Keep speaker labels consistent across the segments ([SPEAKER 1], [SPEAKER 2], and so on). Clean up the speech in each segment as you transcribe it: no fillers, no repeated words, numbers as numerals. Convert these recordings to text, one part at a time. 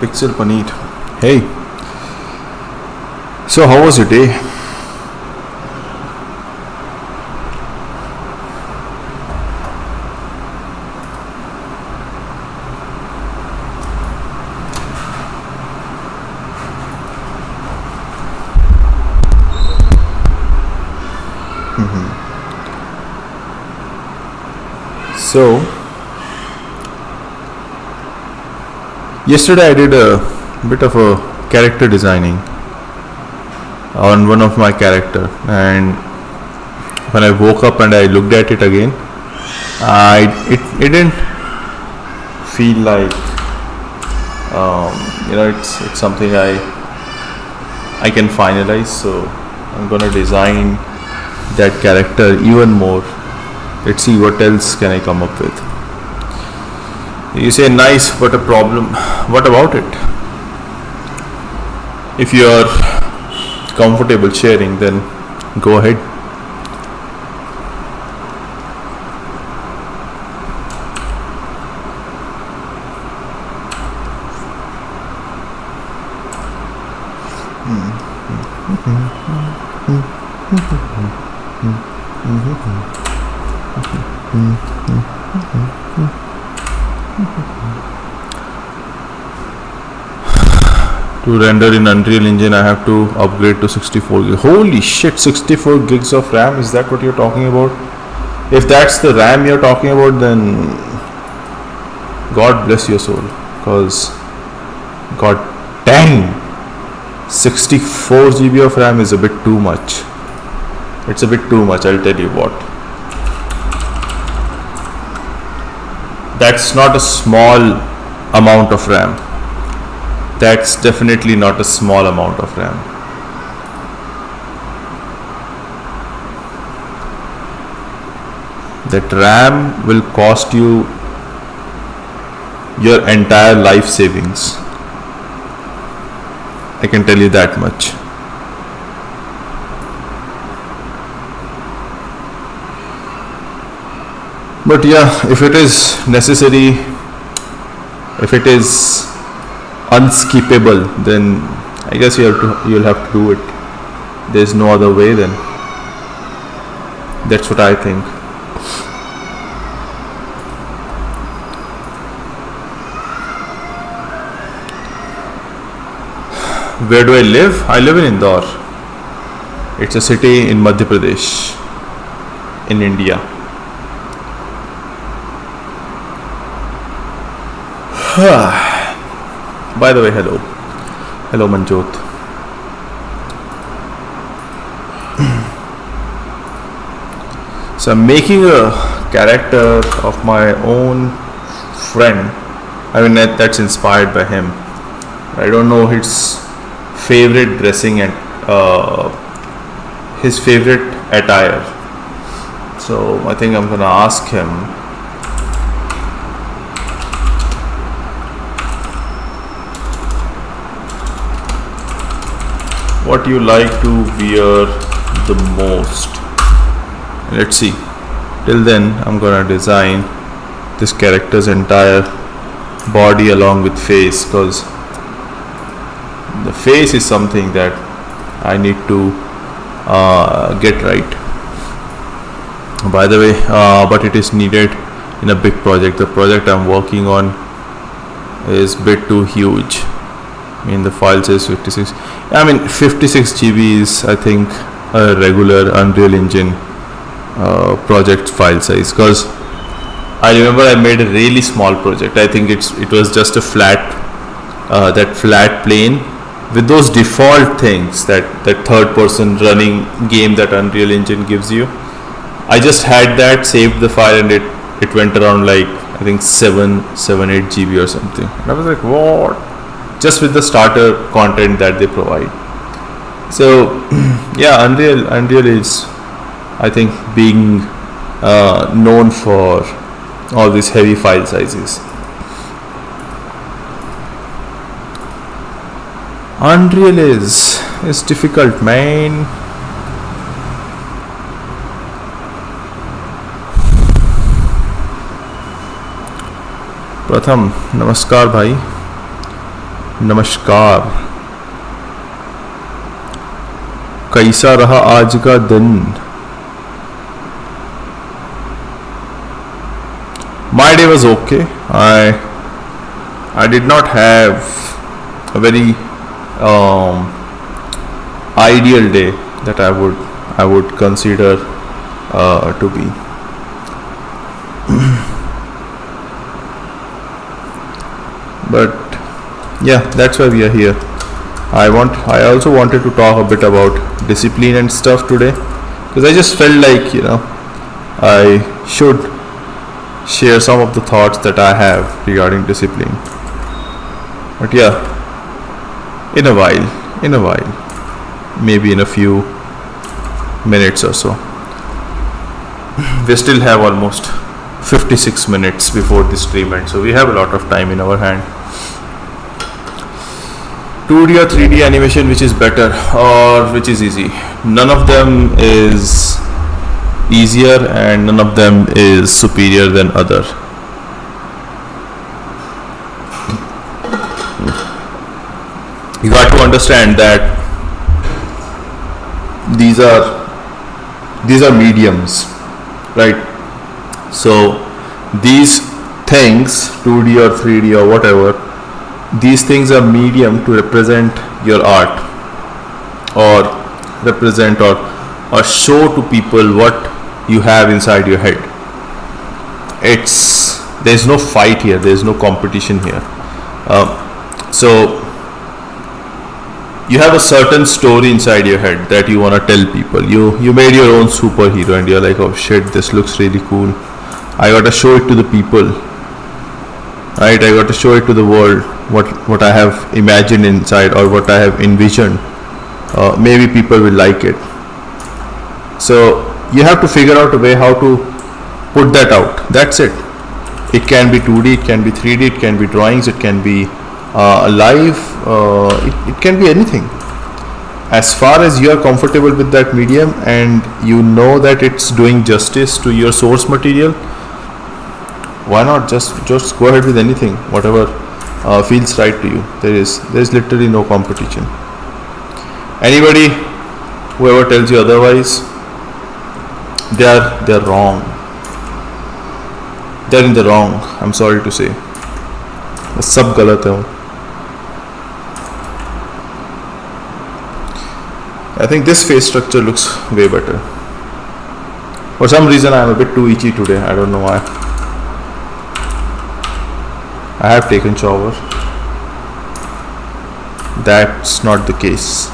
[SPEAKER 1] Pixel Paneer. Hey, so how was your day? So, yesterday I did a bit of a character designing on one of my character, and when I woke up and I looked at it again, it didn't feel like it's something I can finalize. So I'm gonna design that character even more. Let's see what else can I come up with. You say nice, but a problem. What about it? If you are comfortable sharing, then go ahead. To render in Unreal Engine, I have to upgrade to 64 gigs. Holy shit, 64 gigs of RAM? Is that what you're talking about? If that's the RAM you're talking about, then God bless your soul. Because, god dang, 64 GB of RAM is a bit too much. It's a bit too much, I'll tell you what. That's not a small amount of RAM. That's definitely not a small amount of RAM. That RAM will cost you your entire life savings. I can tell you that much. But yeah, if it is necessary, if it is unskippable, then I guess you'll have to do it. There's no other way then. That's what I think. Where do I live? I live in Indore. It's a city in Madhya Pradesh, in India. By the way, hello Manjot. So I'm making a character of my own friend. I mean, that's inspired by him. I don't know his favorite dressing and his favorite attire. So I think I'm gonna ask him what you like to wear the most. Let's see. Till then, I'm gonna design this character's entire body along with face, because the face is something that I need to get right. By the way, but it is needed in a big project. The project I'm working on is a bit too huge. I mean, the file says 56. 56 GB is, I think, a regular Unreal Engine project file size. Because I remember I made a really small project. I think it was just a flat plane with those default things that third person running game that Unreal Engine gives you. I just had that, saved the file, and it went around like I think 8 GB or something. And I was like, what? Just with the starter content that they provide. So yeah, Unreal is, I think, being known for all these heavy file sizes. Unreal is difficult, man. प्रथम नमस्कार भाई, नमस्कार। कैसा रहा आज का दिन? My day was okay. I did not have a very ideal day that I would consider to be. But yeah, that's why we are here. I also wanted to talk a bit about discipline and stuff today, because I just felt like, I should share some of the thoughts that I have regarding discipline. But yeah, in a while, maybe in a few minutes or so. We still have almost 56 minutes before the stream ends, so we have a lot of time in our hand. 2D or 3D animation, which is better or which is easy? None of them is easier and none of them is superior than other. You got to understand that these are mediums, right? So these things, 2D or 3D or whatever, these things are medium to represent your art, or represent or show to people what you have inside your head. There's no fight here, there's no competition here. So you have a certain story inside your head that you want to tell people. You made your own superhero and you're like, oh shit, this looks really cool, I got to show it to the people, right? I got to show it to the world what I have imagined inside, or what I have envisioned. Maybe people will like it. So you have to figure out a way how to put that out. That's it. It can be 2D, it can be 3D, it can be drawings, it can be live, it can be anything. As far as you are comfortable with that medium and you know that it's doing justice to your source material, why not just go ahead with anything, whatever feels right to you. There's literally no competition. Anybody whoever tells you otherwise, they're wrong. They're in the wrong, I'm sorry to say. सब गलत है. I think this face structure looks way better. For some reason I am a bit too itchy today, I don't know why. I have taken shower. That's not the case.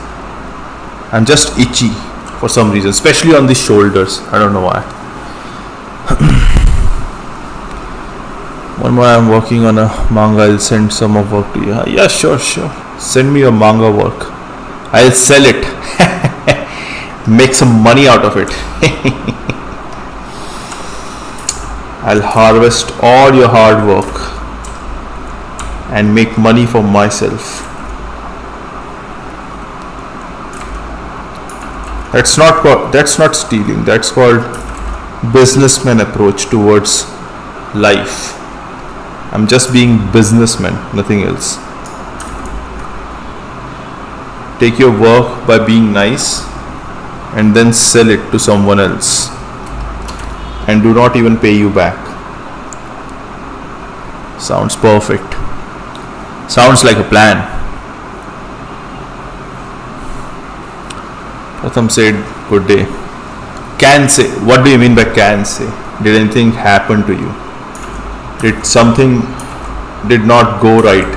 [SPEAKER 1] I'm just itchy for some reason, especially on the shoulders. I don't know why. One more, I'm working on a manga. I'll send some of work to you. Yeah, sure. Send me your manga work. I'll sell it. Make some money out of it. I'll harvest all your hard work and make money for myself. That's not stealing. That's called businessman approach towards life. I'm just being businessman, nothing else. Take your work by being nice and then sell it to someone else and do not even pay you back. Sounds perfect. Sounds like a plan. Pratham said, good day. Can say. What do you mean by can say? Did anything happen to you? Did something did not go right?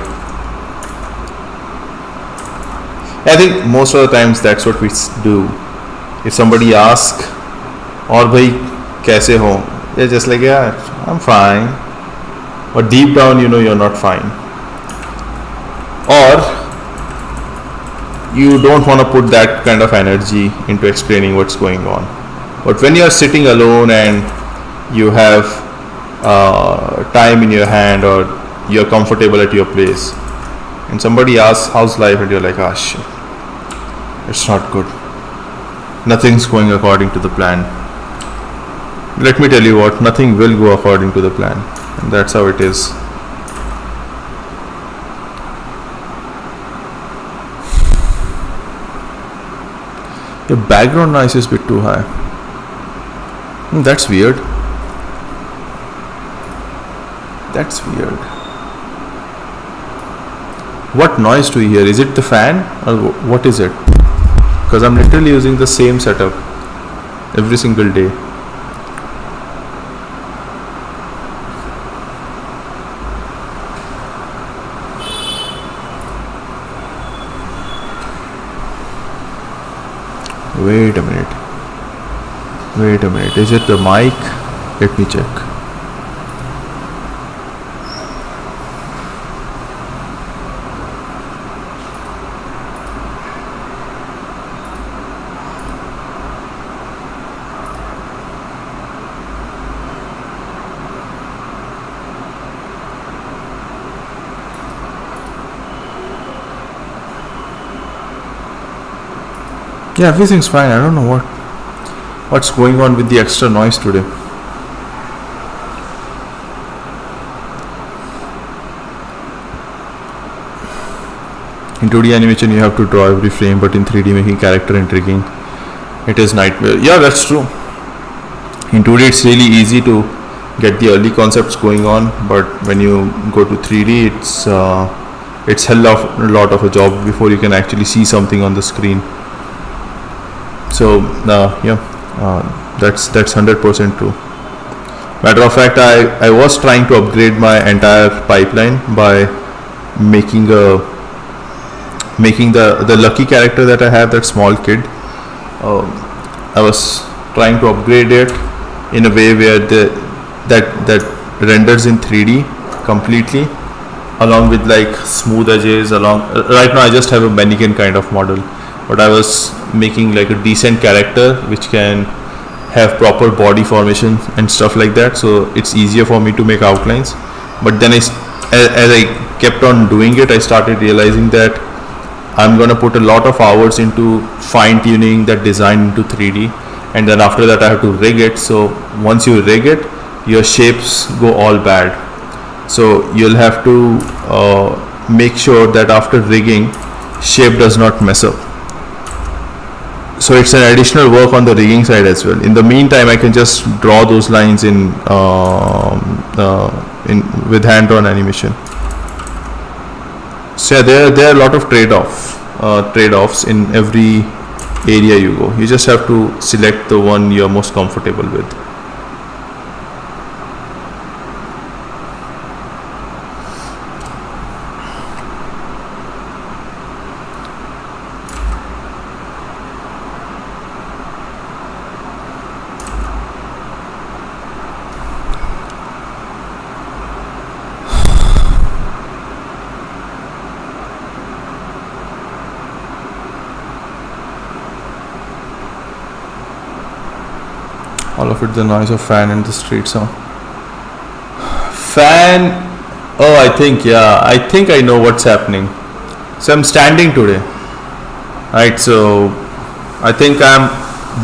[SPEAKER 1] I think most of the times that's what we do. If somebody asks, or bhai kaise ho, you're just like, yeah, I'm fine. But deep down, you know you're not fine. Or you don't want to put that kind of energy into explaining what's going on. But when you're sitting alone and you have time in your hand, or you're comfortable at your place, and somebody asks how's life, and you're like, ah shit, it's not good, nothing's going according to the plan. Let me tell you what, nothing will go according to the plan, and that's how it is. The background noise is a bit too high. That's weird. That's weird. What noise do you hear? Is it the fan, or what is it? Because I'm literally using the same setup every single day. Wait a minute. Is it the mic? Let me check. Yeah, everything's fine. I don't know what's going on with the extra noise today. In 2D animation you have to draw every frame, but in 3D making character and rigging, it is nightmare. Yeah, that's true. In 2D it's really easy to get the early concepts going on, but when you go to 3D it's hell of a lot of a job before you can actually see something on the screen. So that's 100% true. Matter of fact, I was trying to upgrade my entire pipeline by making the lucky character that I have, that small kid. I was trying to upgrade it in a way where that renders in 3D completely, along with like smooth edges. Right now I just have a mannequin kind of model, but I was making like a decent character which can have proper body formation and stuff like that, so it's easier for me to make outlines. But then as I kept on doing it, I started realizing that I'm gonna put a lot of hours into fine-tuning that design into 3D, and then after that I have to rig it. So once you rig it, your shapes go all bad, so you'll have to make sure that after rigging, shape does not mess up. So it's an additional work on the rigging side as well. In the meantime, I can just draw those lines in with hand-drawn animation. So yeah, there are a lot of trade-offs in every area you go. You just have to select the one you're most comfortable with. All of it, the noise of fan in the street sound. Fan. Oh, I think I know what's happening. So I'm standing today, right? So I think I'm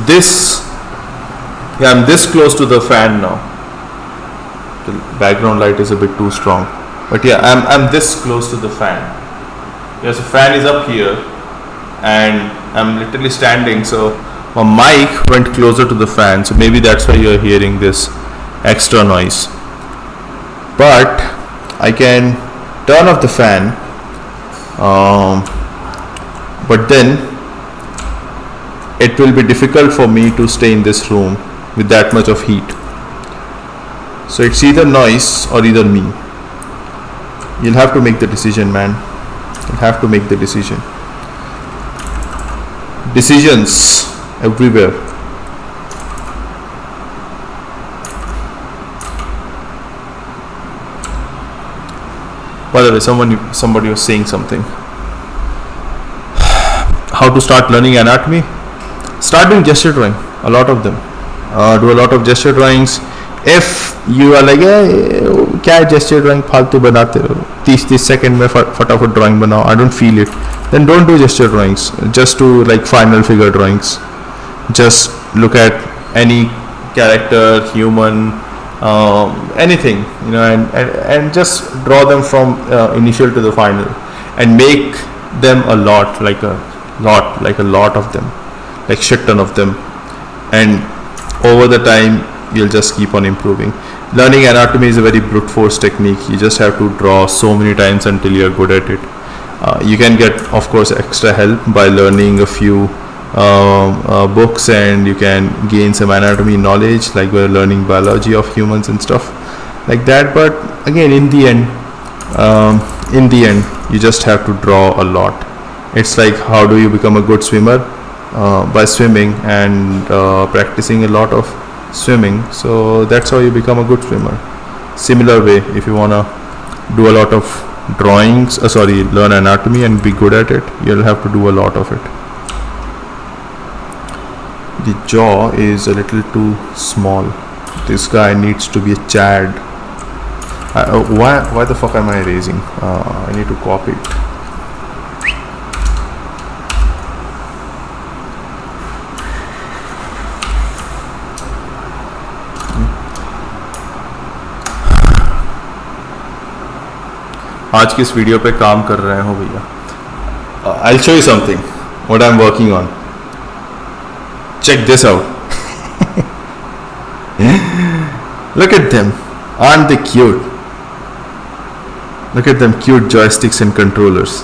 [SPEAKER 1] this close to the fan now. The background light is a bit too strong, but yeah, I'm this close to the fan. Yes, the fan is up here, and I'm literally standing. So my mic went closer to the fan, so maybe that's why you're hearing this extra noise. But I can turn off the fan, but then it will be difficult for me to stay in this room with that much of heat. So it's either noise or either me. You'll have to make the decision, man. You'll have to make the decision. decisions everywhere. By the way, somebody was saying something. How to start learning anatomy? Start doing gesture drawing. A lot of them. Do a lot of gesture drawings. If you are like, क्या gesture drawing फालतू बनाते हो, 30 second में फटाफट drawing बनाओ, I don't feel it, then don't do gesture drawings. Just do like final figure drawings. Just look at any character, human, anything, and just draw them from initial to the final, and make them a lot of them, like shit ton of them, and over the time you'll just keep on improving. Learning anatomy is a very brute force technique. You just have to draw so many times until you're good at it. You can get, of course, extra help by learning a few books, and you can gain some anatomy knowledge, like by learning biology of humans and stuff like that. But again, in the end, you just have to draw a lot. It's like, how do you become a good swimmer? By swimming and practicing a lot of swimming. So that's how you become a good swimmer. Similar way, if you wanna do a lot of drawings, learn anatomy and be good at it, you'll have to do a lot of it. The jaw is a little too small. This guy needs to be a Chad. Why the fuck am I erasing? I need to copy it. आज किस video पे काम कर रहे हो भैया? I'll show you something what I'm working on. Check this out. Look at them. Aren't they cute? Look at them cute joysticks and controllers.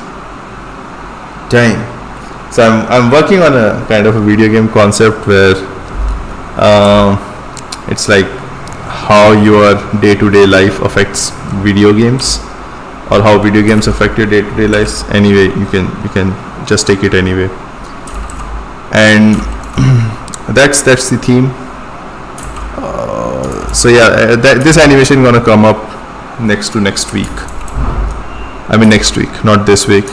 [SPEAKER 1] Dang. So I'm working on a kind of a video game concept where it's like how your day-to-day life affects video games, or how video games affect your day-to-day lives. Anyway, you can just take it anyway, and that's the theme. So yeah, this animation gonna come up next week. I mean next week, not this week.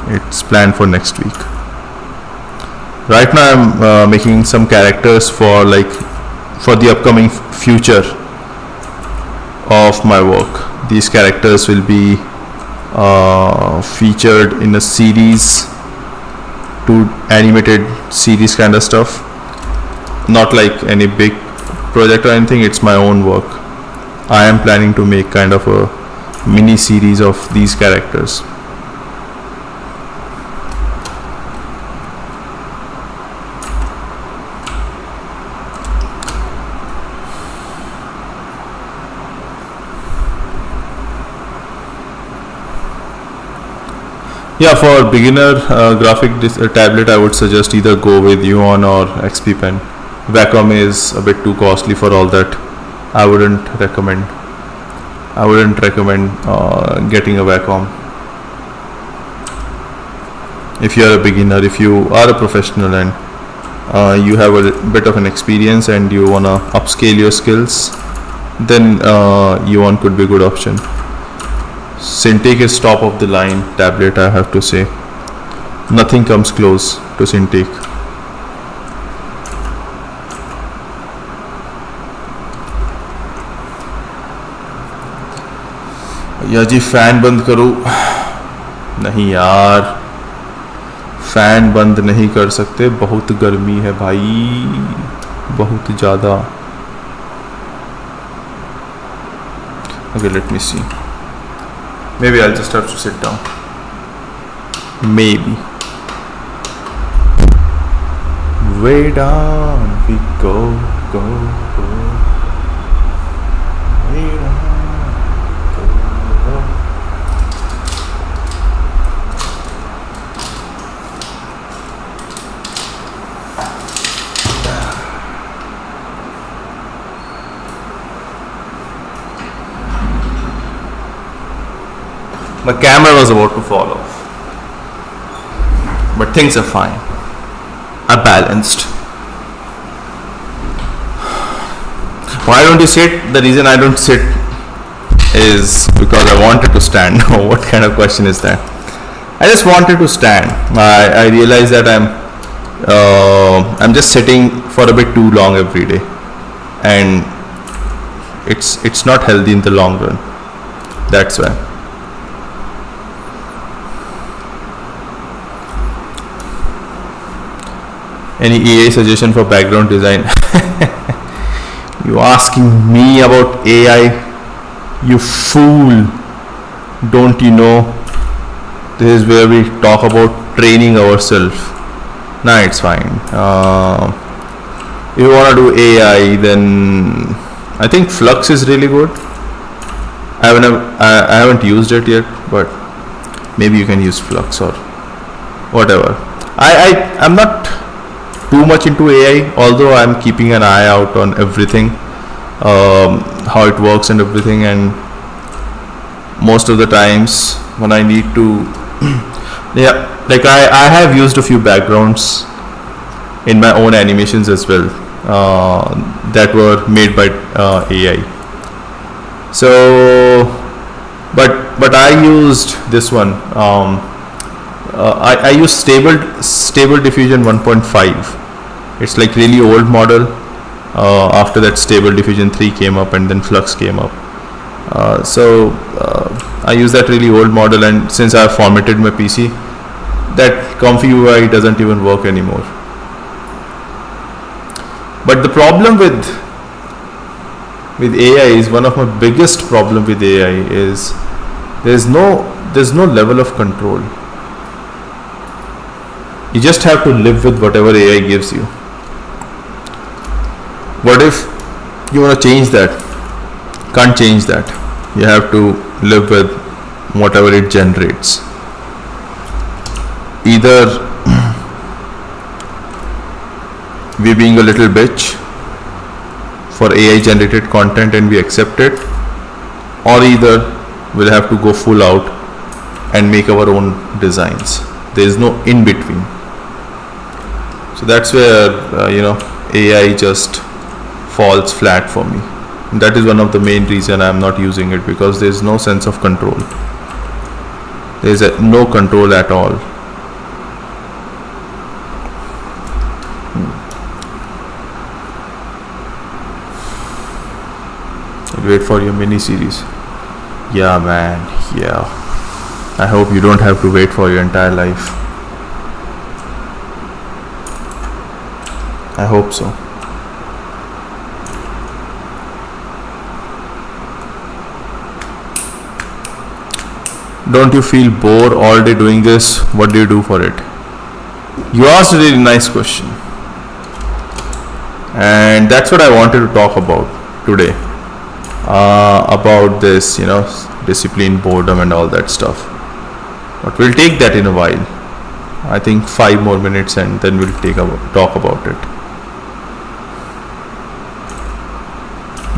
[SPEAKER 1] It's planned for next week. Right now I'm making some characters for the upcoming future of my work. These characters will be featured in a series, 2 animated series kind of stuff, not like any big project or anything. It's my own work. I am planning to make kind of a mini series of these characters. Yeah, for beginner graphic tablet, I would suggest either go with Yuan or XP Pen. Wacom is a bit too costly for all that. I wouldn't recommend getting a Wacom. If you are a beginner, if you are a professional and you have a bit of an experience and you wanna upscale your skills, then Yuan could be a good option. Cintiq is top of the line tablet, I have to say. Nothing comes close to Cintiq. या जी fan बंद करूं? नहीं यार, fan बंद नहीं कर सकते, बहुत गर्मी है भाई, बहुत ज़्यादा. Okay, let me see. Maybe I'll just have to sit down. Maybe. Way down we go, go, go. Way down, go, go. My camera was about to fall off, but things are fine. I balanced. Why don't you sit? The reason I don't sit is because I wanted to stand. What kind of question is that? I just wanted to stand. I realized that I'm just sitting for a bit too long every day, and it's not healthy in the long run. That's why. Any AI suggestion for background design? You asking me about AI? You fool! Don't you know? This is where we talk about training ourselves. Nah, it's fine. If you want to do AI, then I think Flux is really good. I haven't used it yet, but maybe you can use Flux or whatever. I'm not too much into AI, although I'm keeping an eye out on everything, how it works and everything, and most of the times when I need to yeah, like I have used a few backgrounds in my own animations as well, that were made by AI. So but I used this one. I use stable diffusion 1.5. It's like really old model. After that, stable diffusion 3 came up, and then Flux came up. I use that really old model, and since I have formatted my PC, that comfy UI doesn't even work anymore. But the problem with AI is, one of my biggest problem with AI is there's no level of control. You just have to live with whatever AI gives you. What if you want to change that? Can't change that. You have to live with whatever it generates. Either we being a little bitch for AI generated content and we accept it, or either we'll have to go full out and make our own designs. There is no in between. So that's where AI just falls flat for me. And that is one of the main reason I'm not using it, because there is no sense of control. There is no control at all. Wait for your mini series. Yeah, man. Yeah. I hope you don't have to wait for your entire life. I hope so. Don't you feel bored all day doing this? What do you do for it? You asked a really nice question. And that's what I wanted to talk about today. About this, discipline, boredom and all that stuff. But we'll take that in a while. I think 5 more minutes and then we'll talk about it.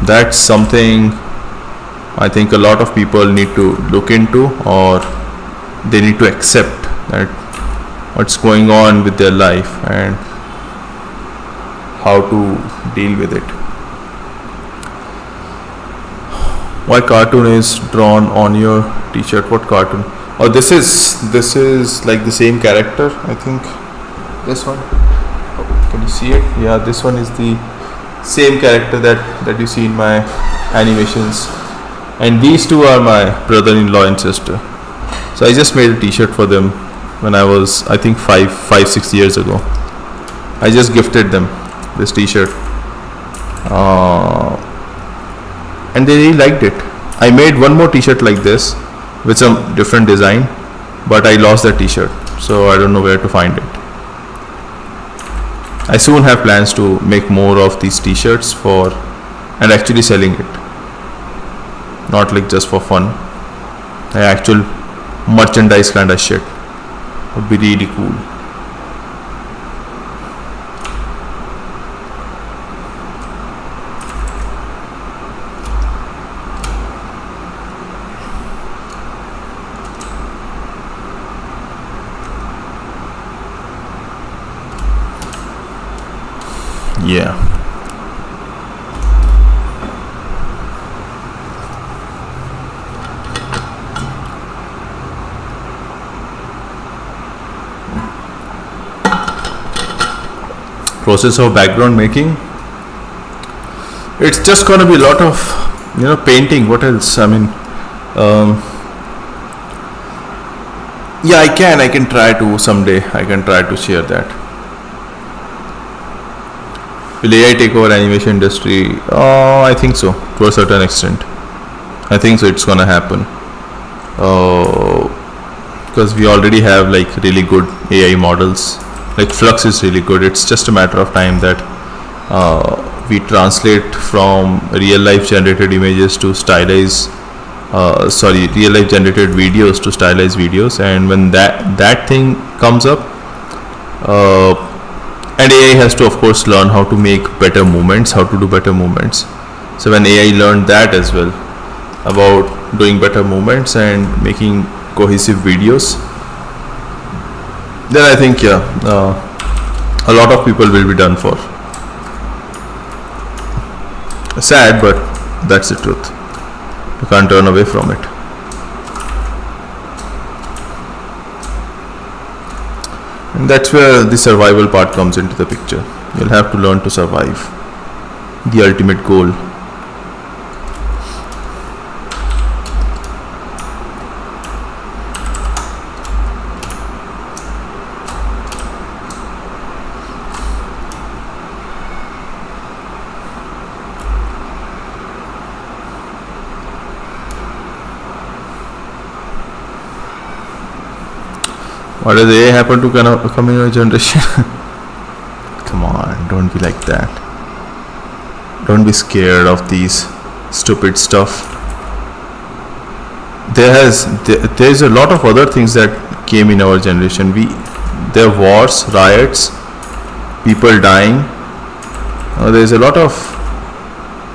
[SPEAKER 1] That's something I think a lot of people need to look into, or they need to accept that what's going on with their life and how to deal with it. Why cartoon is drawn on your t-shirt? What cartoon? Oh, this is like the same character, I think. This one. Oh, can you see it? Yeah, this one is the same character that you see in my animations. And these two are my brother-in-law and sister. So I just made a t-shirt for them when I was, I think 5-6 years ago. I just gifted them this t-shirt. And they really liked it. I made one more t-shirt like this with some different design, but I lost that t-shirt, so I don't know where to find it. I soon have plans to make more of these t-shirts and actually selling it, not like just for fun. Actual merchandise kind of shit would be really cool. Yeah. Process of background making. It's just gonna be a lot of painting. What else? I mean, yeah, I can try to someday. I can try to share that. Will AI take over animation industry? I think so, to a certain extent. I think so. It's gonna happen. Because we already have like really good AI models. Like Flux is really good. It's just a matter of time that we translate from real life generated images to stylized real life generated videos to stylized videos, and when that thing comes up, and AI has to of course learn how to make better movements, how to do better movements. So when AI learned that as well about doing better movements and making cohesive videos, then I think a lot of people will be done for. Sad, but that's the truth. You can't turn away from it. And that's where the survival part comes into the picture. You'll have to learn to survive. The ultimate goal. What does AI happen to come in your generation? Come on, don't be like that. Don't be scared of these stupid stuff. There's a lot of other things that came in our generation. There are wars, riots, people dying. There's a lot of.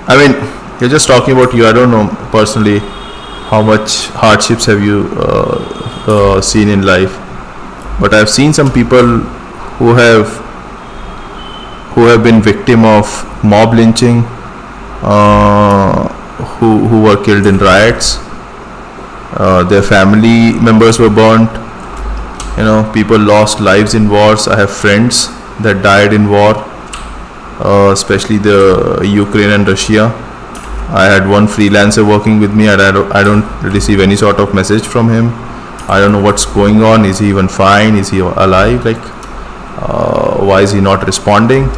[SPEAKER 1] I mean, you're just talking about you. I don't know personally how much hardships have you seen in life. But I've seen some people who have been victim of mob lynching, who were killed in riots. Their family members were burnt. People lost lives in wars. I have friends that died in war, especially the Ukraine and Russia. I had one freelancer working with me, and I don't receive any sort of message from him. I don't know what's going on. Is he even fine? Is he alive? Like, why is he not responding?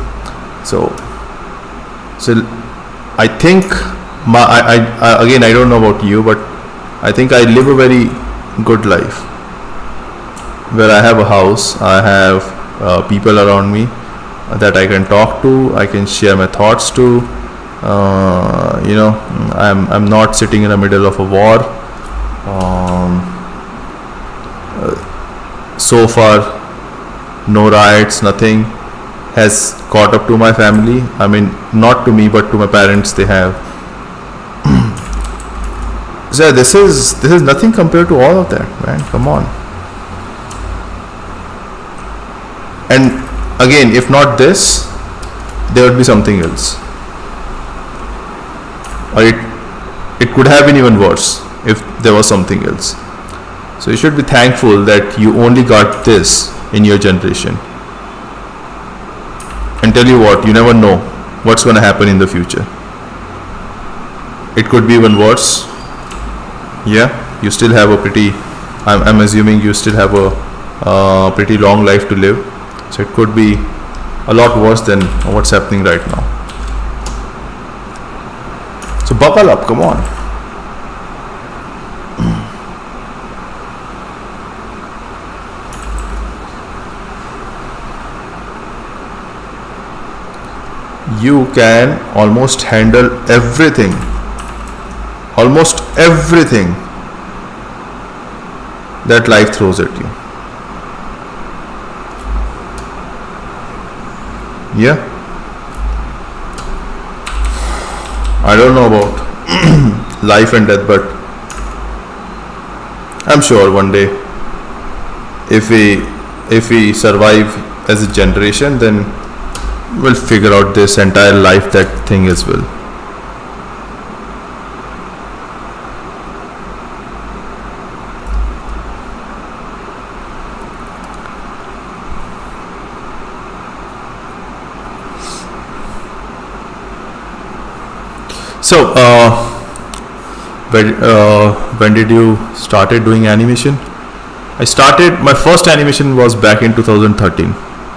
[SPEAKER 1] So I think again, I don't know about you, but I think I live a very good life where I have a house, I have people around me that I can talk to, I can share my thoughts to. I'm not sitting in the middle of a war. So far, no riots, nothing has caught up to my family. I mean, not to me, but to my parents, they have. So this is nothing compared to all of that, man. Come on. And again, if not this, there would be something else, or it could have been even worse if there was something else. So you should be thankful that you only got this in your generation. And tell you what, you never know what's going to happen in the future. It could be even worse. Yeah, you still have a pretty, I'm assuming you still have a pretty long life to live. So it could be a lot worse than what's happening right now. So buckle up, come on. You can almost handle everything that life throws at you. Yeah, I don't know about life and death, but I'm sure one day if we survive as a generation, then will figure out this entire life that thing as well. So when did you started doing animation? My first animation was back in 2013.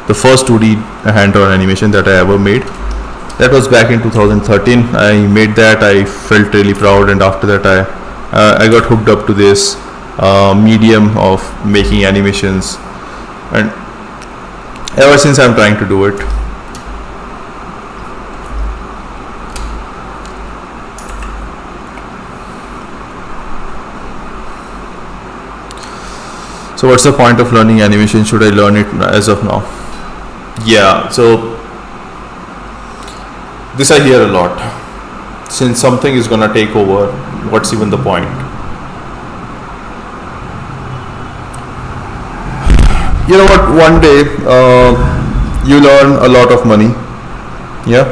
[SPEAKER 1] The first 2D hand-drawn animation that I ever made, that was back in 2013. I made that. I felt really proud, and after that I got hooked up to this medium of making animations, and ever since I'm trying to do it. So what's the point of learning animation? Should I learn it as of now? Yeah, so this I hear a lot. Since something is gonna take over, what's even the point? You know what, one day you'll earn a lot of money. Yeah,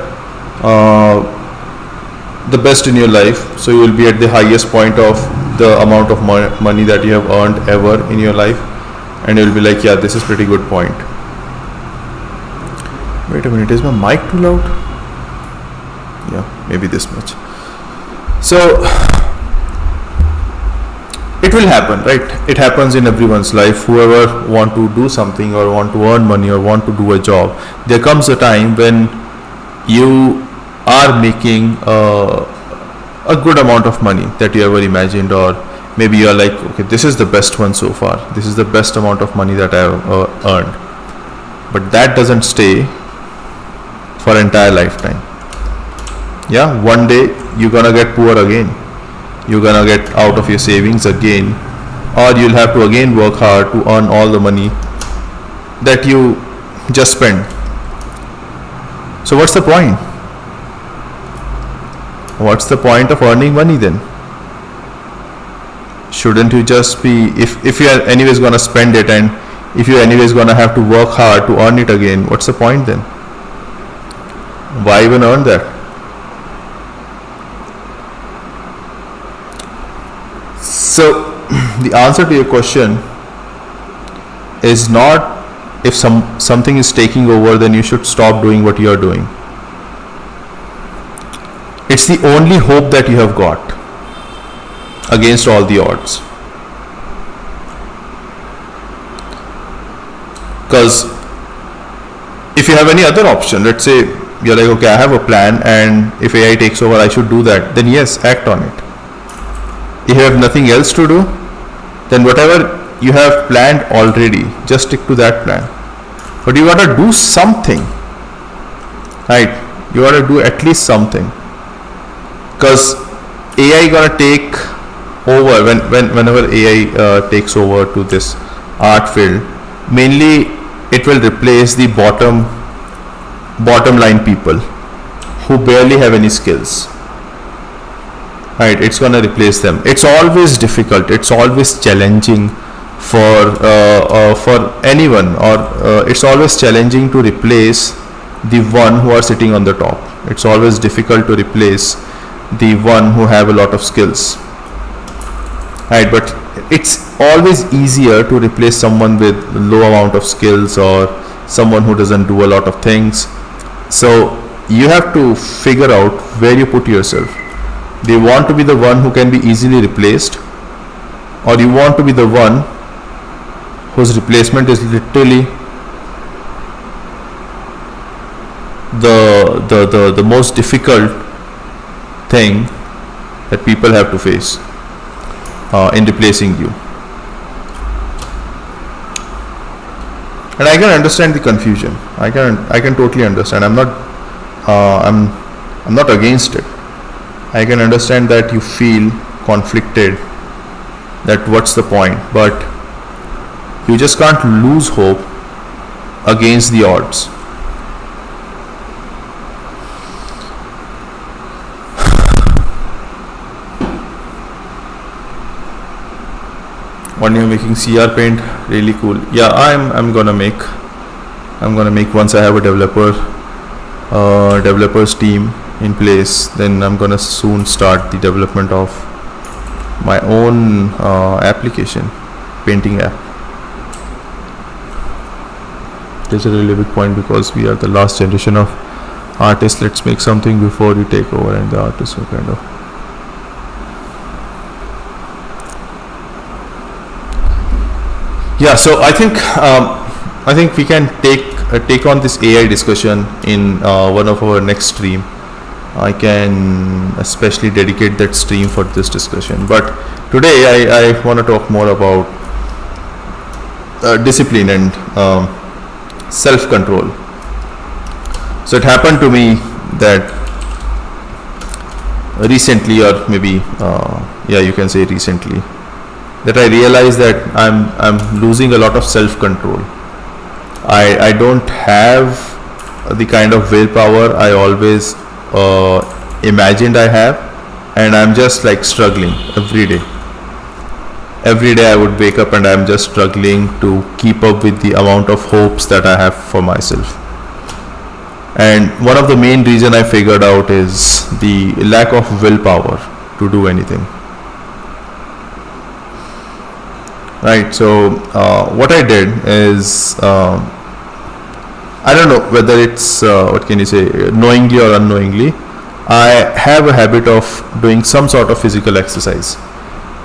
[SPEAKER 1] the best in your life. So you will be at the highest point of the amount of money that you have earned ever in your life, and you'll be like, yeah, this is pretty good point. Wait a minute, is my mic too loud? Yeah, maybe this much. So it will happen, right? It happens in everyone's life. Whoever want to do something or want to earn money or want to do a job, there comes a time when you are making a good amount of money that you ever imagined, or maybe you're like, okay, this is the best one so far, this is the best amount of money that I have earned. But that doesn't stay for entire lifetime. Yeah, one day you're gonna get poor again, you're gonna get out of your savings again, or you'll have to again work hard to earn all the money that you just spent. So what's the point? What's the point of earning money then? Shouldn't you just be, if you are anyways gonna spend it, and if you're anyways gonna have to work hard to earn it again, what's the point then? Why even earn that? So the answer to your question is not, if something is taking over, then you should stop doing what you are doing. It's the only hope that you have got against all the odds. Because if you have any other option, let's say you're like, okay, I have a plan, and if AI takes over, I should do that, then yes, act on it. If you have nothing else to do, then whatever you have planned already, just stick to that plan. But you gotta do something, right? You gotta do at least something. Because AI gonna take over whenever AI takes over to this art field. Mainly, it will replace the bottom line people who barely have any skills. Right? It's gonna replace them. It's always difficult. It's always challenging for anyone, or it's always challenging to replace the one who are sitting on the top. It's always difficult to replace the one who have a lot of skills, right? But it's always easier to replace someone with low amount of skills, or someone who doesn't do a lot of things. So you have to figure out where you put yourself. Do you want to be the one who can be easily replaced, or do you want to be the one whose replacement is literally the most difficult thing that people have to face in replacing you? And I can understand the confusion. I can totally understand. I'm not against it. I can understand that you feel conflicted, that what's the point, but you just can't lose hope against the odds. When you're making CR paint, really cool. Yeah, I'm gonna make once I have a developer developers team in place, then I'm gonna soon start the development of my own application, painting app. It's a really big point because we are the last generation of artists. Let's make something before you take over, and the artists will kind of. Yeah, so I think we can take on this AI discussion in one of our next stream. I can especially dedicate that stream for this discussion. But today I want to talk more about discipline and self-control. So it happened to me that recently, or maybe you can say recently, that I realized that I'm losing a lot of self-control. I don't have the kind of willpower I always imagined I have, and I'm just like struggling every day. Every day I would wake up and I'm just struggling to keep up with the amount of hopes that I have for myself. And one of the main reason I figured out is the lack of willpower to do anything. Right, so what I did is, I don't know whether it's, what can you say, knowingly or unknowingly, I have a habit of doing some sort of physical exercise.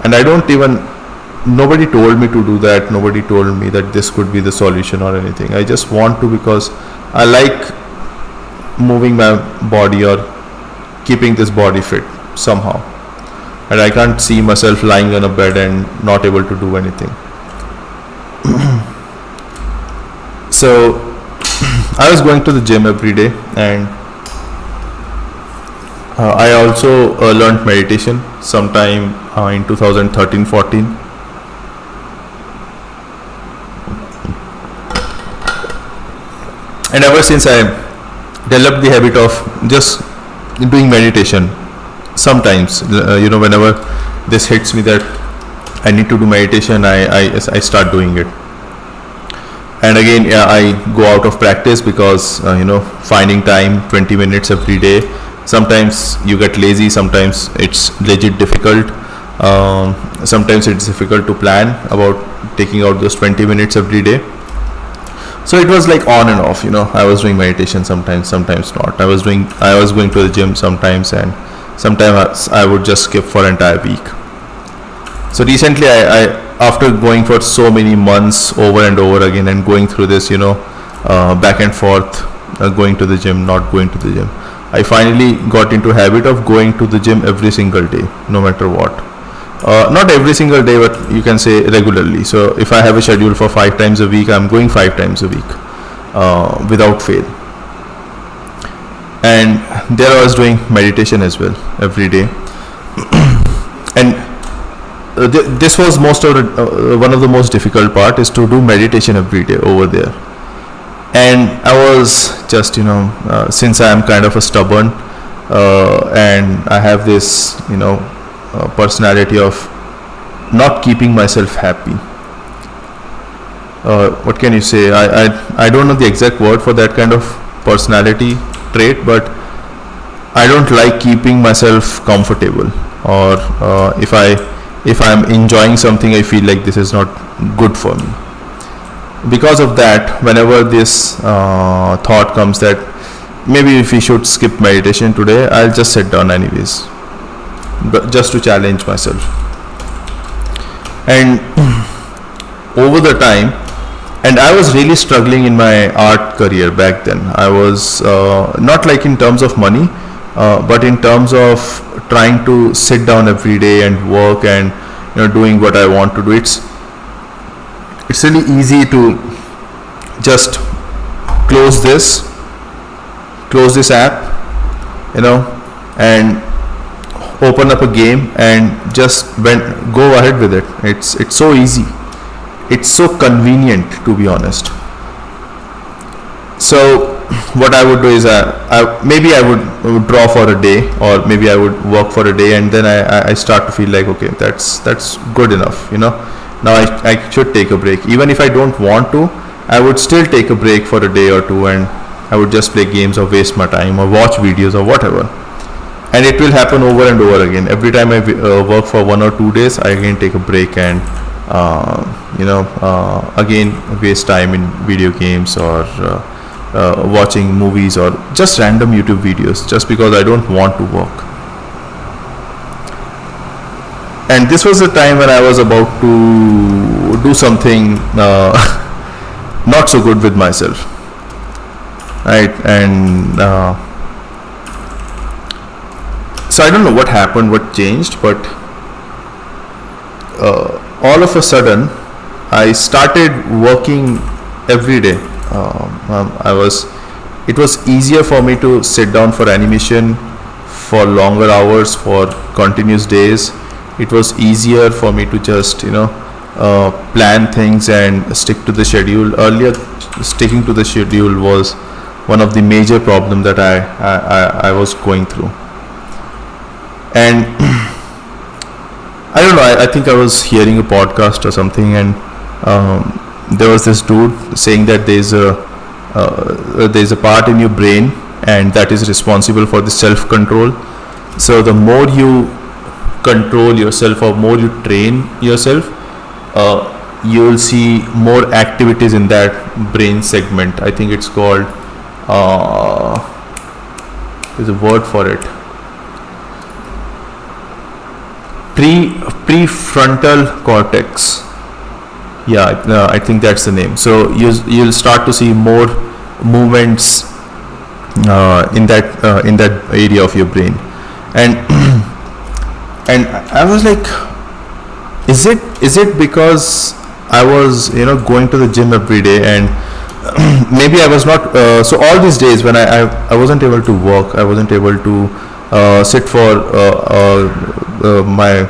[SPEAKER 1] And I don't even, nobody told me to do that, nobody told me that this could be the solution or anything. I just want to because I like moving my body or keeping this body fit somehow. And I can't see myself lying on a bed and not able to do anything. So I was going to the gym every day, and I also learned meditation sometime in 2013-14. And ever since I developed the habit of just doing meditation, sometimes whenever this hits me that I need to do meditation, I start doing it. And again, I go out of practice because finding time 20 minutes every day, sometimes you get lazy, sometimes it's legit difficult, sometimes it's difficult to plan about taking out those 20 minutes every day. So it was like on and off, I was doing meditation sometimes not. I was going to the gym sometimes, and sometimes I would just skip for an entire week. So recently I after going for so many months over and over again and going through this, back and forth, going to the gym, not going to the gym, I finally got into a habit of going to the gym every single day, no matter what. Not every single day, but you can say regularly. So if I have a schedule for 5 times a week, I'm going 5 times a week without fail. And there I was doing meditation as well every day. And this was one of the most difficult part is to do meditation every day over there. And I was just since I am kind of a stubborn and I have this personality of not keeping myself happy. What can you say? I don't know the exact word for that kind of personality trait, but I don't like keeping myself comfortable, or if I'm enjoying something, I feel like this is not good for me. Because of that, whenever this thought comes that maybe if we should skip meditation today, I'll just sit down anyways, but just to challenge myself. And over the time, and I was really struggling in my art career back then. I was not like in terms of money, but in terms of trying to sit down every day and work and doing what I want to do. It's really easy to just close this app, and open up a game and just go ahead with it. It's so easy. It's so convenient, to be honest. So what I would do is maybe I would draw for a day, or maybe I would work for a day, and then I start to feel like, okay, that's good enough. Now I should take a break. Even if I don't want to, I would still take a break for a day or two and I would just play games or waste my time or watch videos or whatever. And it will happen over and over again. Every time I work for 1 or 2 days, I again take a break and again waste time in video games or watching movies or just random YouTube videos, just because I don't want to work. And this was the time when I was about to do something not so good with myself, right? And so I don't know what happened, what changed, but all of a sudden I started working every day. It was easier for me to sit down for animation for longer hours, for continuous days. It was easier for me to just plan things and stick to the schedule. Earlier, sticking to the schedule was one of the major problems that I was going through. And I don't know, I think I was hearing a podcast or something, and there was this dude saying that there's a part in your brain and that is responsible for the self-control. So the more you control yourself or more you train yourself, you will see more activities in that brain segment. I think it's called, there's a word for it, prefrontal cortex. I think that's the name. So you'll start to see more movements in that area of your brain. And I was like, is it because I was going to the gym every day, and maybe I was not so all these days when I wasn't able to work, I wasn't able to sit for my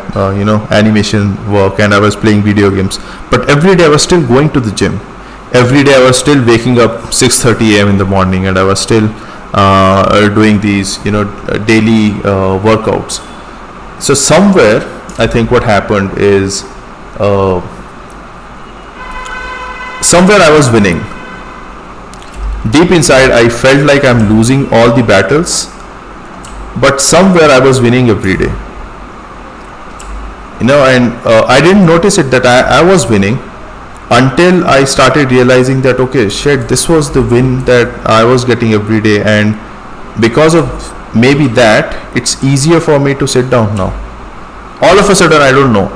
[SPEAKER 1] animation work, and I was playing video games, but every day I was still going to the gym. Every day I was still waking up 6:30 a.m. in the morning, and I was still doing these daily workouts. So somewhere I think what happened is somewhere I was winning. Deep inside I felt like I'm losing all the battles, but somewhere I was winning every day. And I didn't notice it that I was winning until I started realizing that, okay, shit, this was the win that I was getting every day, and because of maybe that, it's easier for me to sit down now. All of a sudden, I don't know,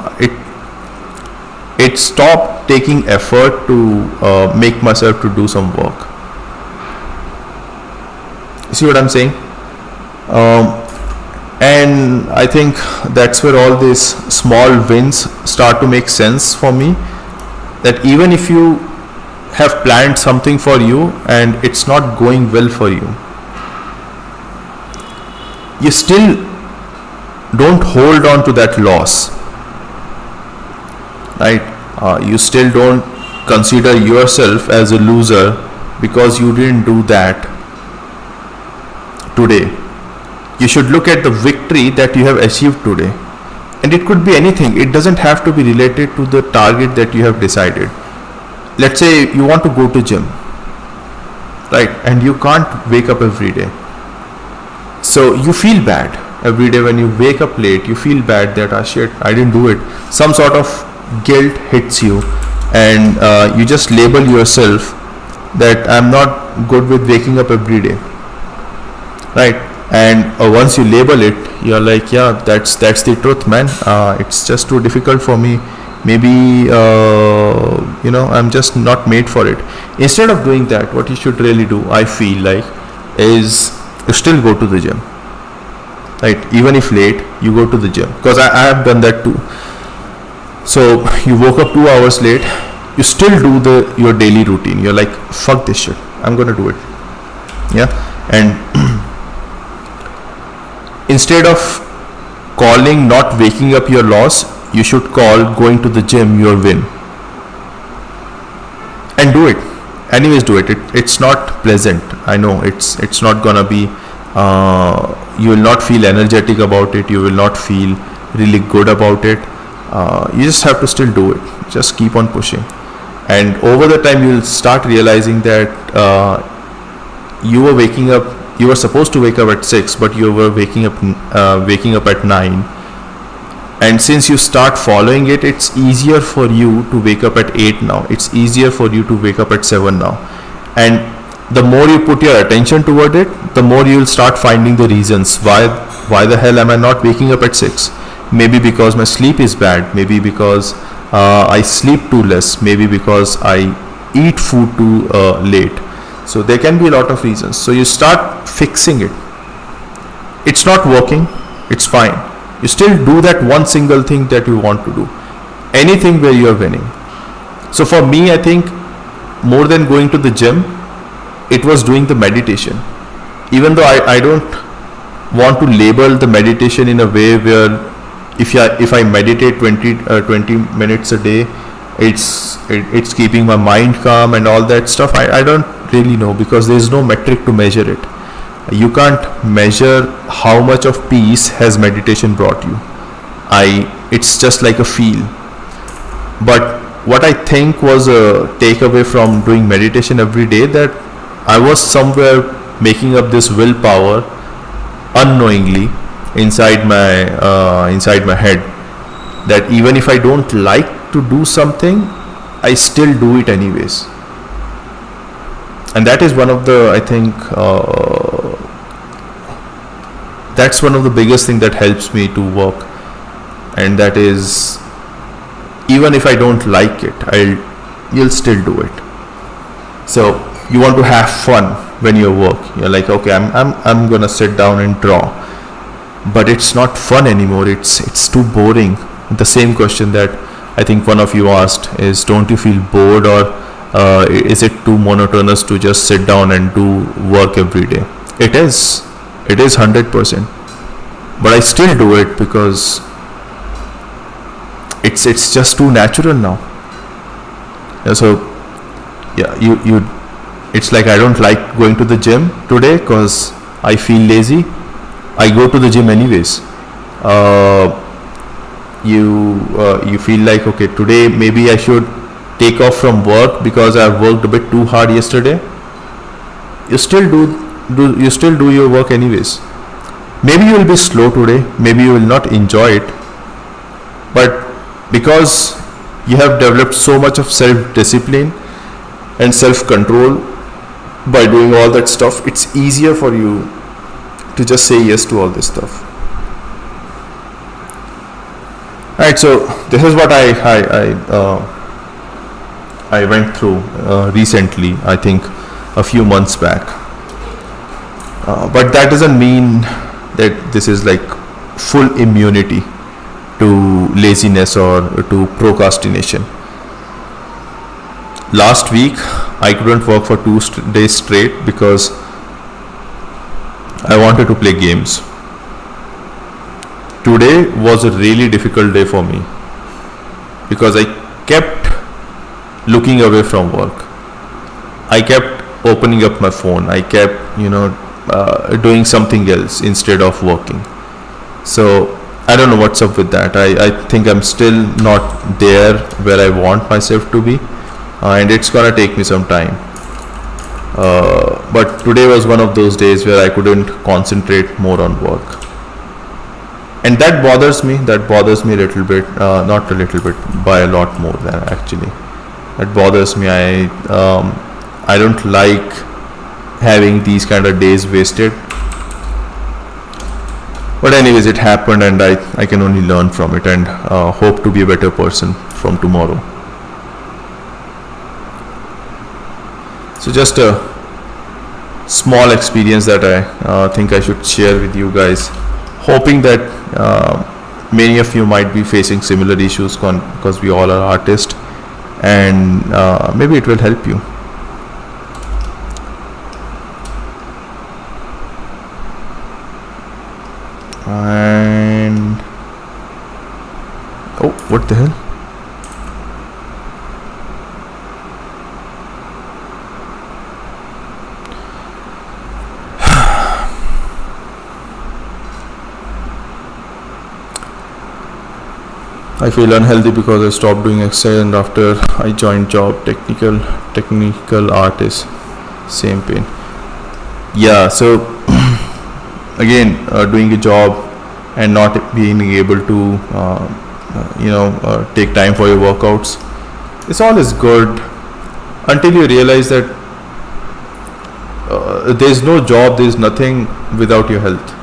[SPEAKER 1] it stopped taking effort to make myself to do some work. You see what I'm saying? And I think that's where all these small wins start to make sense for me, that even if you have planned something for you and it's not going well for you, you still don't hold on to that loss, right? You still don't consider yourself as a loser because you didn't do that today. You should look at the victory that you have achieved today, and it could be anything. It doesn't have to be related to the target that you have decided. Let's say you want to go to gym, right, and you can't wake up every day, so you feel bad every day. When you wake up late, you feel bad that shit, I didn't do it. Some sort of guilt hits you, and you just label yourself that I'm not good with waking up every day, right? And once you label it, you're like, yeah, that's the truth, man. It's just too difficult for me. Maybe I'm just not made for it. Instead of doing that, what you should really do, I feel like, is you still go to the gym, right? Even if late, you go to the gym, because I have done that too. So you woke up 2 hours late, you still do your daily routine. You're like, fuck this shit, I'm gonna do it. Yeah. And instead of calling not waking up your loss, you should call going to the gym your win, and do it. Anyways, do it. It's not pleasant, I know. It's not gonna be, you will not feel energetic about it, you will not feel really good about it. You just have to still do it. Just keep on pushing, and over the time you'll start realizing that you were waking up, you were supposed to wake up at 6, but you were waking up at 9. And since you start following it, it's easier for you to wake up at 8 now. It's easier for you to wake up at 7 now. And the more you put your attention toward it, the more you will start finding the reasons why the hell am I not waking up at 6. Maybe because my sleep is bad, maybe because I sleep too less, maybe because I eat food too late. So there can be a lot of reasons. So you start fixing it. It's not working, it's fine. You still do that one single thing that you want to do, anything where you are winning. So for me, I think more than going to the gym, it was doing the meditation. Even though I don't want to label the meditation in a way where if I meditate 20 minutes a day, it's keeping my mind calm and all that stuff. I don't really know, because there is no metric to measure it. You can't measure how much of peace has meditation brought you. It's just like a feel. But what I think was a takeaway from doing meditation every day, that I was somewhere making up this willpower unknowingly inside my head, that even if I don't like to do something, I still do it anyways. And that is one of the, I think, that's one of the biggest thing that helps me to work. And that is, even if I don't like it, you'll still do it. So you want to have fun when you work. You're like, okay, I'm gonna sit down and draw, but it's not fun anymore. It's too boring. The same question that I think one of you asked is, don't you feel bored, or is it too monotonous to just sit down and do work every day? It is 100%, but I still do it because it's just too natural now. So yeah, you it's like, I don't like going to the gym today because I feel lazy. I go to the gym anyways. You feel like, okay, today maybe I should take off from work because I worked a bit too hard yesterday. You still do your work anyways. Maybe you will be slow today, maybe you will not enjoy it, but because you have developed so much of self-discipline and self-control by doing all that stuff, it's easier for you to just say yes to all this stuff. Alright, so this is what I went through recently, I think a few months back. But that doesn't mean that this is like full immunity to laziness or to procrastination. Last week I couldn't work for 2 days straight because I wanted to play games. Today was a really difficult day for me because I kept looking away from work. I kept opening up my phone. I kept, doing something else instead of working. So I don't know what's up with that. I think I'm still not there where I want myself to be, and it's gonna take me some time. But today was one of those days where I couldn't concentrate more on work. And that bothers me a little bit, not a little bit, by a lot more than actually. It bothers me. I don't like having these kind of days wasted. But anyways, it happened, and I can only learn from it and hope to be a better person from tomorrow. So just a small experience that I think I should share with you guys, hoping that many of you might be facing similar issues because we all are artists, and maybe it will help you. And oh, what the hell? I feel unhealthy because I stopped doing exercise, and after I joined job, technical artist, same pain. Yeah, so again, doing a job and not being able to take time for your workouts, it's all is good until you realize that there's no job, there's nothing without your health.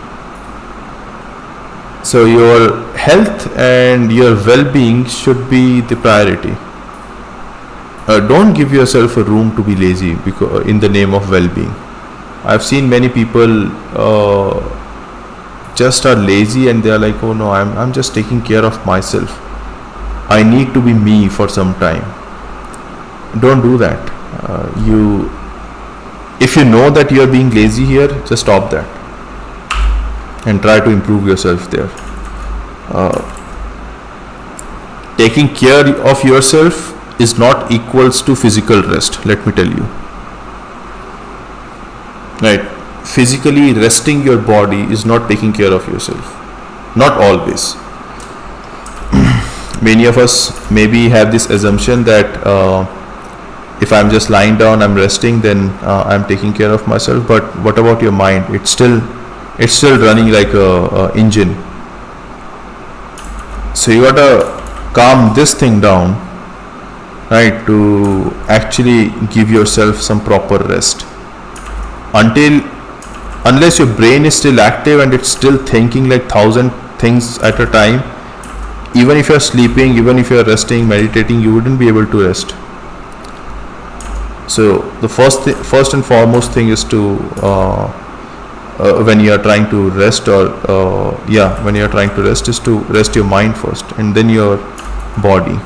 [SPEAKER 1] So your health and your well-being should be the priority. Don't give yourself a room to be lazy because in the name of well-being. I've seen many people just are lazy and they are like, oh no, I'm just taking care of myself. I need to be me for some time. Don't do that. If you know that you are being lazy here, just stop that and try to improve yourself there. Taking care of yourself is not equals to physical rest, let me tell you. Right? Physically resting your body is not taking care of yourself. Not always. Many of us maybe have this assumption that if I'm just lying down, I'm resting, then I'm taking care of myself. But what about your mind? It's still running like a engine. So you gotta calm this thing down, right, to actually give yourself some proper rest. Unless your brain is still active and it's still thinking like 1,000 things at a time, even if you're sleeping, even if you're resting, meditating, you wouldn't be able to rest. So the first and foremost thing is to when you are trying to rest, when you are trying to rest, is to rest your mind first and then your body.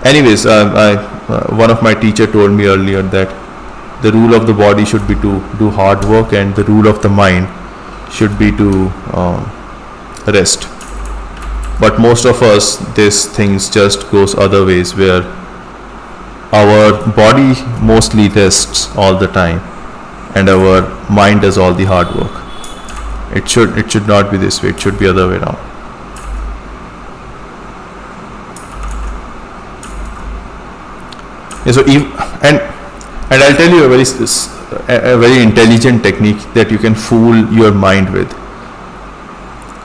[SPEAKER 1] Anyways, one of my teacher told me earlier that the rule of the body should be to do hard work and the rule of the mind should be to rest. But most of us, these things just goes other ways, where our body mostly rests all the time and our mind does all the hard work. It should not be this way. It should be other way around. Yeah, so and I'll tell you a very intelligent technique that you can fool your mind with.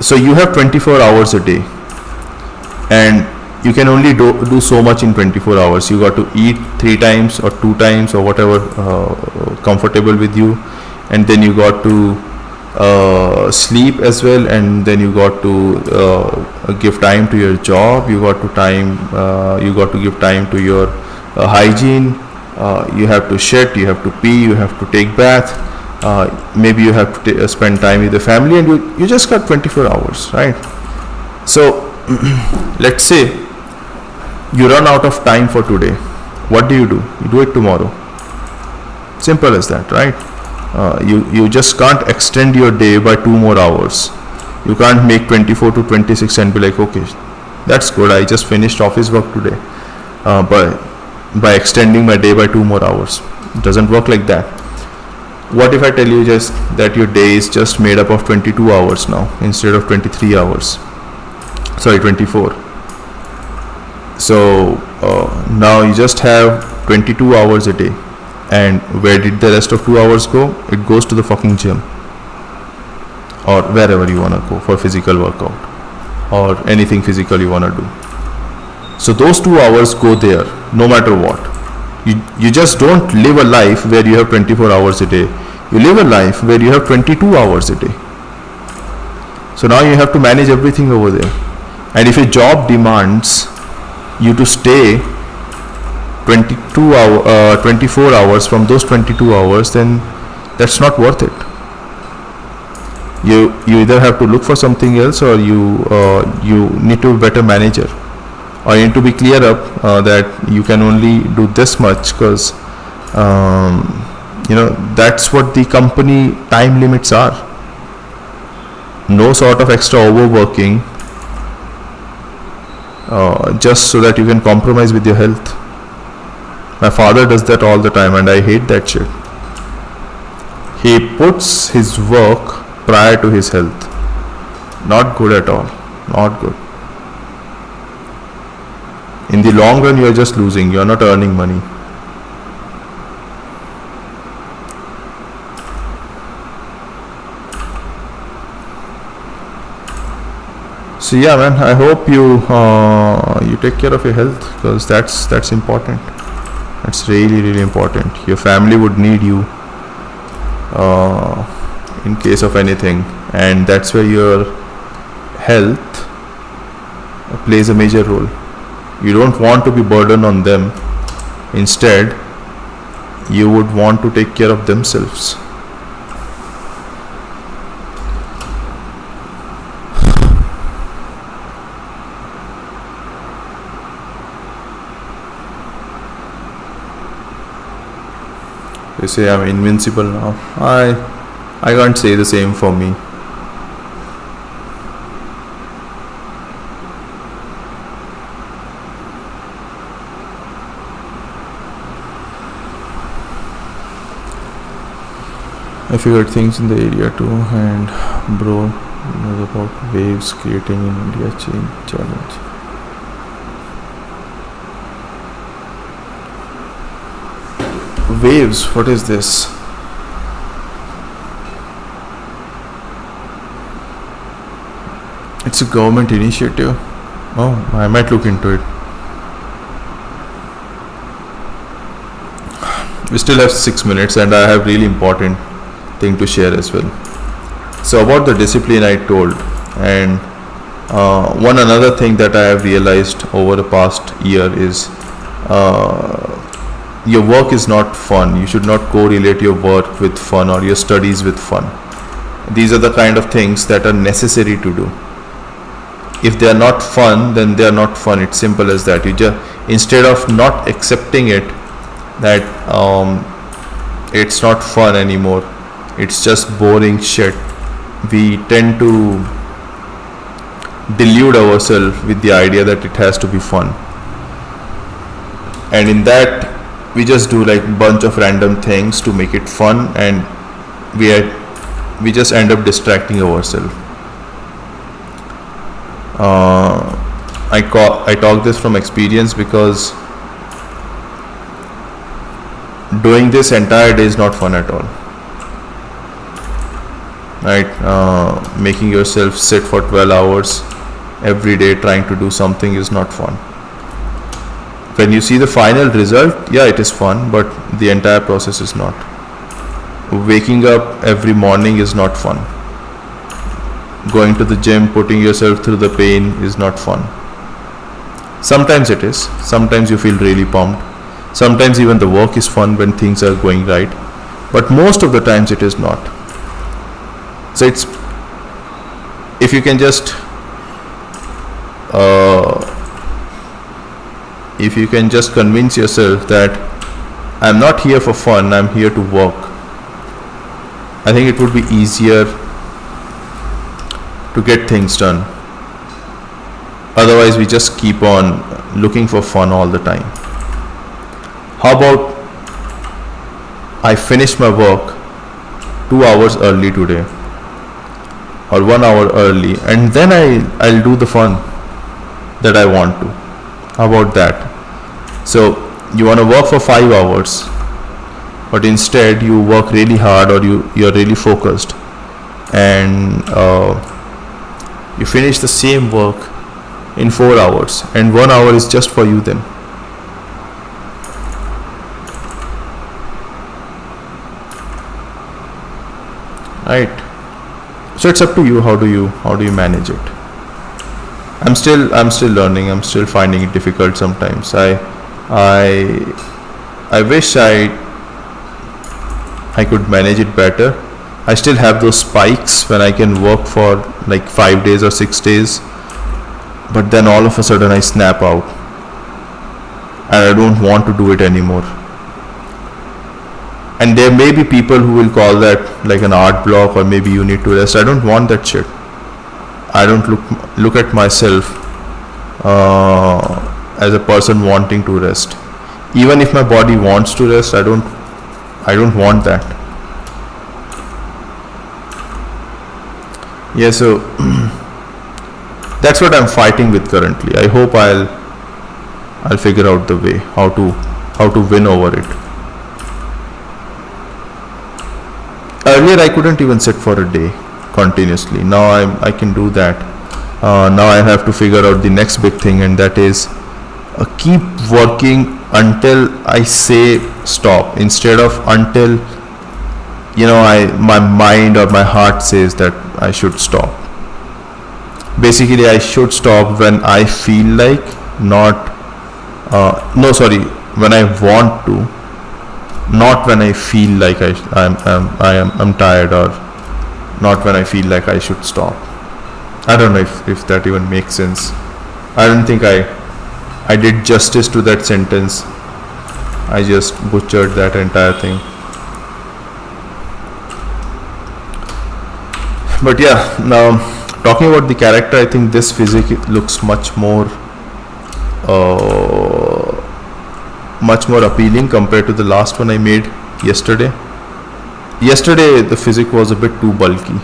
[SPEAKER 1] So you have 24 hours a day, and you can only do so much in 24 hours. You got to eat 3 times or 2 times or whatever comfortable with you, and then you got to sleep as well, and then you got to give time to your job. You got to give time to your hygiene. You have to shit, you have to pee, you have to take bath, maybe you have to spend time with the family, and you just got 24 hours, right? So let's say you run out of time for today. What do? You do it tomorrow. Simple as that, right? You just can't extend your day by 2 more hours. You can't make 24 to 26 and be like, okay, that's good, I just finished office work today, by extending my day by 2 more hours. It doesn't work like that. What if I tell you just that your day is just made up of 22 hours now instead of 23 hours? Sorry, 24. So now you just have 22 hours a day. And where did the rest of 2 hours go? It goes to the fucking gym, or wherever you wanna go for physical workout or anything physical you wanna do. So those 2 hours go there no matter what. You just don't live a life where you have 24 hours a day. You live a life where you have 22 hours a day. So now you have to manage everything over there. And if your job demands you to stay 24 hours from those 22 hours, then that's not worth it. You either have to look for something else, or you need to be a better manager, or you need to be clear up that you can only do this much, because that's what the company time limits are. No sort of extra overworking just so that you can compromise with your health. My father does that all the time, and I hate that shit. He puts his work prior to his health. Not good at all. Not good. In the long run, you are just losing. You are not earning money. So yeah, man, I hope you take care of your health, because that's important. That's really really important. Your family would need you in case of anything, and that's where your health plays a major role. You don't want to be burden on them. Instead, you would want to take care of themselves. They say I'm invincible now. I can't say the same for me. I figured things in the area too, and bro knows about waves creating in India change challenge. Waves, what is this? It's a government initiative. Oh, I might look into it. We still have 6 minutes, and I have really important thing to share as well. So about the discipline I told, and one another thing that I have realized over the past year is your work is not fun. You should not correlate your work with fun or your studies with fun. These are the kind of things that are necessary to do. If they are not fun, then they are not fun. It's simple as that. You just, instead of not accepting it, that it's not fun anymore, it's just boring shit, we tend to delude ourselves with the idea that it has to be fun, and in that we just do like bunch of random things to make it fun, and we just end up distracting ourselves. I talk this from experience, because doing this entire day is not fun at all, right? Making yourself sit for 12 hours every day trying to do something is not fun. When you see the final result, yeah, it is fun, but the entire process is not. Waking up every morning is not fun. Going to the gym, putting yourself through the pain is not fun. Sometimes it is. Sometimes you feel really pumped. Sometimes even the work is fun when things are going right. But most of the times it is not. So it's, if you can just convince yourself that I'm not here for fun, I'm here to work, I think it would be easier to get things done. Otherwise we just keep on looking for fun all the time. How about I finish my work 2 hours early today, or 1 hour early, and then I'll do the fun that I want to. How about that? So you want to work for 5 hours, but instead you work really hard, or you're really focused, and you finish the same work in 4 hours, and 1 hour is just for you then. Right. So it's up to you. How do you manage it? I'm still learning. I'm still finding it difficult sometimes. I wish I could manage it better. I still have those spikes when I can work for like 5 days or 6 days, but then all of a sudden I snap out and I don't want to do it anymore. And there may be people who will call that like an art block, or maybe you need to rest. I don't want that shit. I don't look at myself as a person wanting to rest. Even if my body wants to rest, I don't want that. Yeah, so that's what I'm fighting with currently. I hope I'll figure out the way how to win over it. Earlier I couldn't even sit for a day continuously. Now I can do that. Now I have to figure out the next big thing, and that is keep working until I say stop, instead of until my mind or my heart says that I should stop. Basically, I should stop when I feel like, not no sorry when I want to, not when I feel like I'm tired, or not when I feel like I should stop. I don't know if that even makes sense. I don't think I did justice to that sentence. I just butchered that entire thing. But yeah, now talking about the character, I think this physics looks much more appealing compared to the last one I made yesterday. Yesterday the physics was a bit too bulky.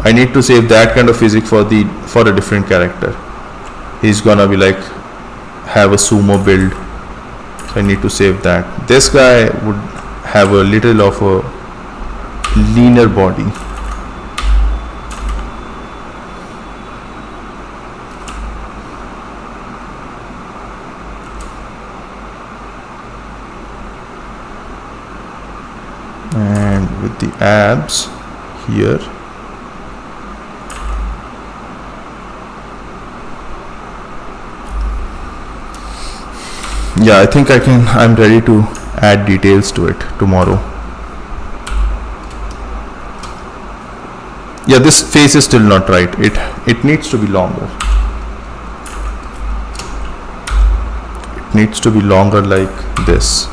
[SPEAKER 1] I need to save that kind of physics for a different character. He's gonna be like have a sumo build, so I need to save that. This guy would have a little of a leaner body. And with the abs here, yeah, I think I'm ready to add details to it tomorrow. Yeah, this face is still not right. It needs to be longer. It needs to be longer like this.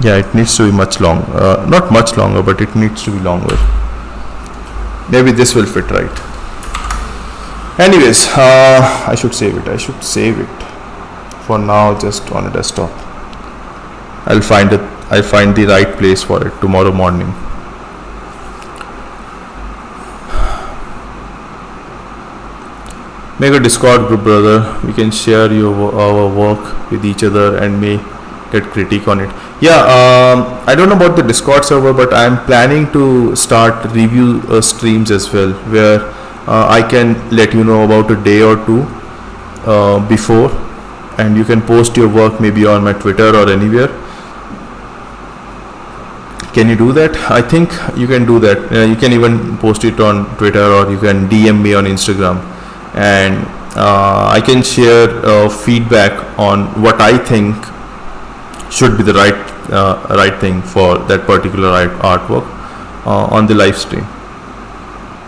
[SPEAKER 1] Yeah, it needs to be much longer. Not much longer, but it needs to be longer. Maybe this will fit right. Anyways, I should save it for now, just on a desktop. I'll find the right place for it tomorrow morning. Make a Discord group, brother. We can share our work with each other and may get critique on it. Yeah, I don't know about the Discord server, but I'm planning to start review streams as well, where I can let you know about a day or two before, and you can post your work maybe on my Twitter or anywhere. Can you do that? I think you can do that. You can even post it on Twitter, or you can DM me on Instagram, and I can share feedback on what I think should be the right thing for that particular artwork on the live stream.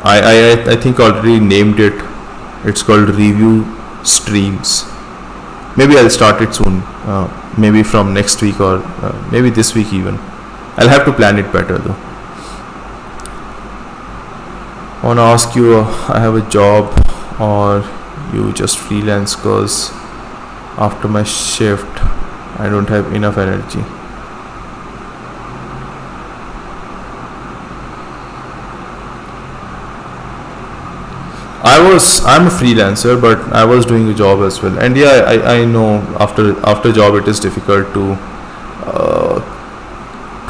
[SPEAKER 1] I think I already named it. It's called review streams. Maybe I'll start it soon. Maybe from next week, or maybe this week even. I'll have to plan it better though. I want to ask you, I have a job, or you just freelance? Cause after my shift I don't have enough energy. I'm a freelancer, but I was doing a job as well, and yeah, I know after job it is difficult to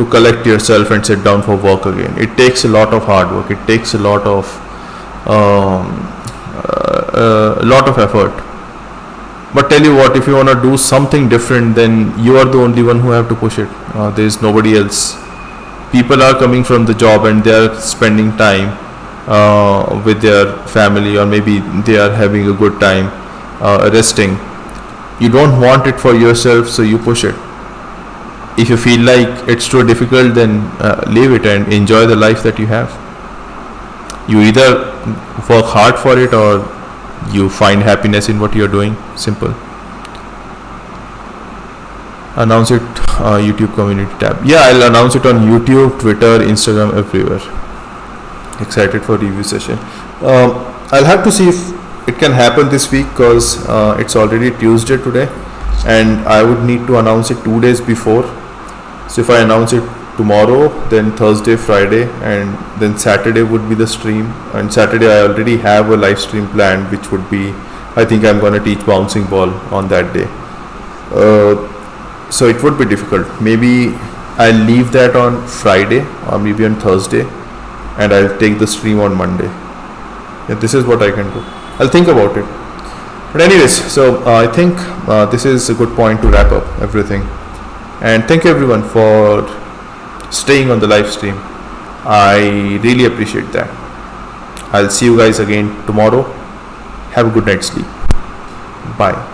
[SPEAKER 1] collect yourself and sit down for work again. It takes a lot of hard work. It takes a lot of effort. But tell you what, if you want to do something different, then you are the only one who have to push it. There is nobody else. People are coming from the job and they are spending time with their family, or maybe they are having a good time resting. You don't want it for yourself, so you push it. If you feel like it's too difficult, then leave it and enjoy the life that you have. You either work hard for it, or you find happiness in what you're doing. Simple. Announce it YouTube community tab. Yeah, I'll announce it on YouTube, Twitter, Instagram, everywhere. Excited for review session. I'll have to see if it can happen this week, because it's already Tuesday today, and I would need to announce it 2 days before. So if I announce it tomorrow, then Thursday, Friday, and then Saturday would be the stream. And Saturday I already have a live stream planned, which would be, I think I'm going to teach bouncing ball on that day. So it would be difficult. Maybe I'll leave that on Friday or maybe on Thursday, and I'll take the stream on Monday. Yeah, this is what I can do. I'll think about it. But anyways, so I think this is a good point to wrap up everything. And thank you everyone for staying on the live stream. I really appreciate that. I'll see you guys again tomorrow. Have a good night's sleep. Bye.